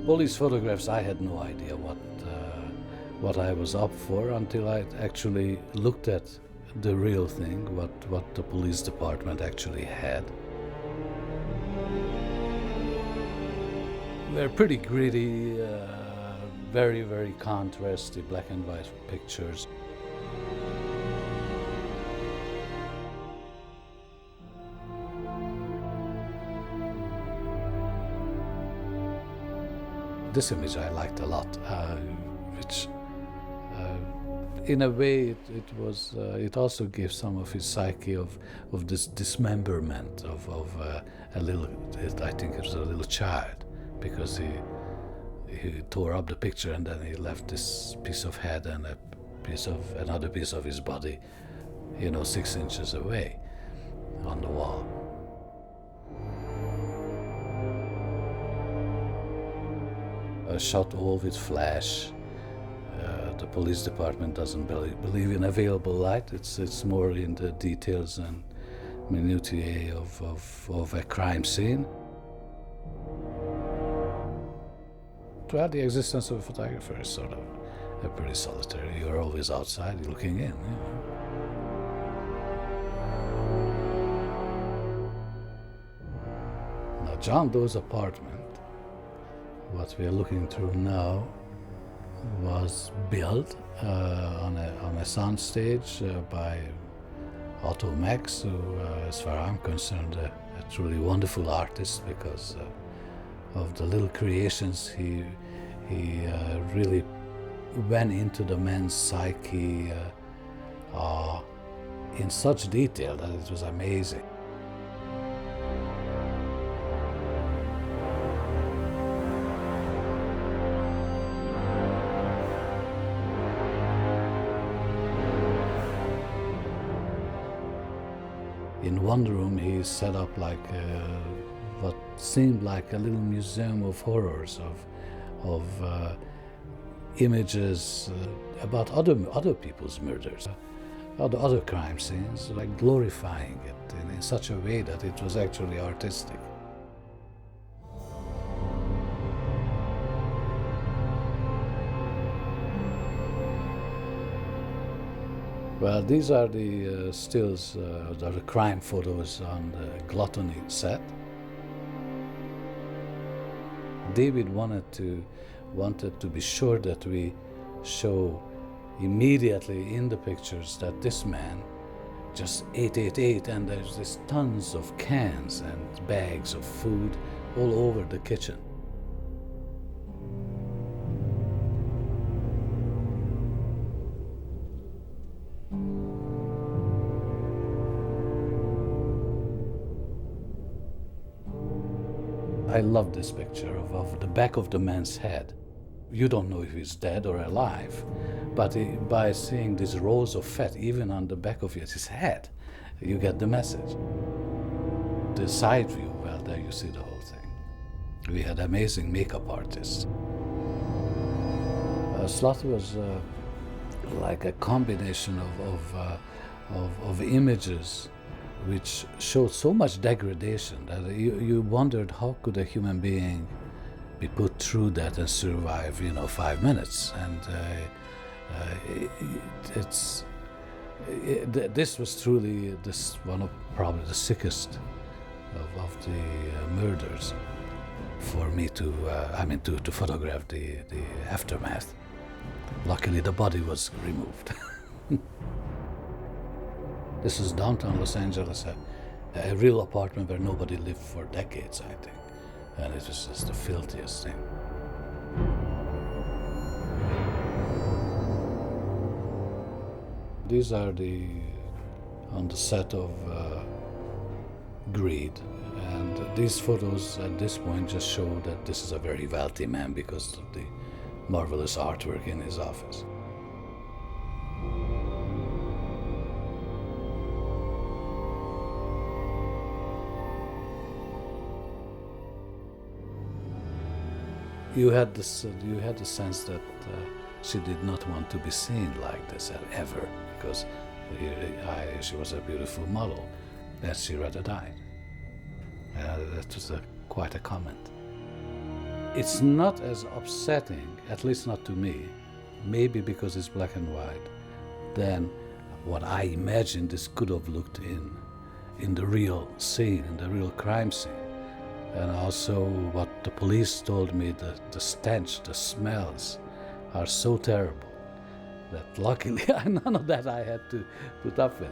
All these photographs, I had no idea what I was up for until I actually looked at the real thing, what the police department actually had. They're pretty gritty, very, very contrasty black and white pictures. This image I liked a lot, which in a way it also gave some of his psyche of this dismemberment of a little, I think it was a little child, because he tore up the picture and then he left this piece of head and another piece of his body, 6 inches away on the wall. Shot all with flash. The police department doesn't believe in available light. It's more in the details and minutiae of a crime scene. Well, the existence of a photographer is sort of a pretty solitary. You're always outside, looking in. Now, John Doe's apartment, what we are looking through now, was built on a soundstage by Otto Max, who, as far as I'm concerned, a truly wonderful artist because of the little creations he really went into the man's psyche in such detail that it was amazing. In one room, he set up like what seemed like a little museum of horrors, of images about other people's murders, other crime scenes, like glorifying it in such a way that it was actually artistic. Well, these are the stills, the crime photos on the Gluttony set. David wanted to be sure that we show immediately in the pictures that this man just ate, and there's this tons of cans and bags of food all over the kitchen. I love this picture of the back of the man's head. You don't know if he's dead or alive, but by seeing these rows of fat, even on the back of his head, you get the message. The side view, well, there you see the whole thing. We had amazing makeup artists. Slaughter was like a combination of images which showed so much degradation that you wondered how could a human being be put through that and survive, 5 minutes. And this was truly one of probably the sickest of the murders for me to photograph the aftermath. Luckily, the body was removed. This is downtown Los Angeles, a real apartment where nobody lived for decades, I think. And it was just the filthiest thing. These are on the set of Greed. And these photos at this point just show that this is a very wealthy man because of the marvelous artwork in his office. You had the sense that she did not want to be seen like this ever, because she was a beautiful model, that she rather died. That was quite a comment. It's not as upsetting, at least not to me, maybe because it's black and white, than what I imagined this could have looked in the real scene, in the real crime scene. And also what the police told me, the stench, the smells are so terrible that luckily none of that I had to put up with.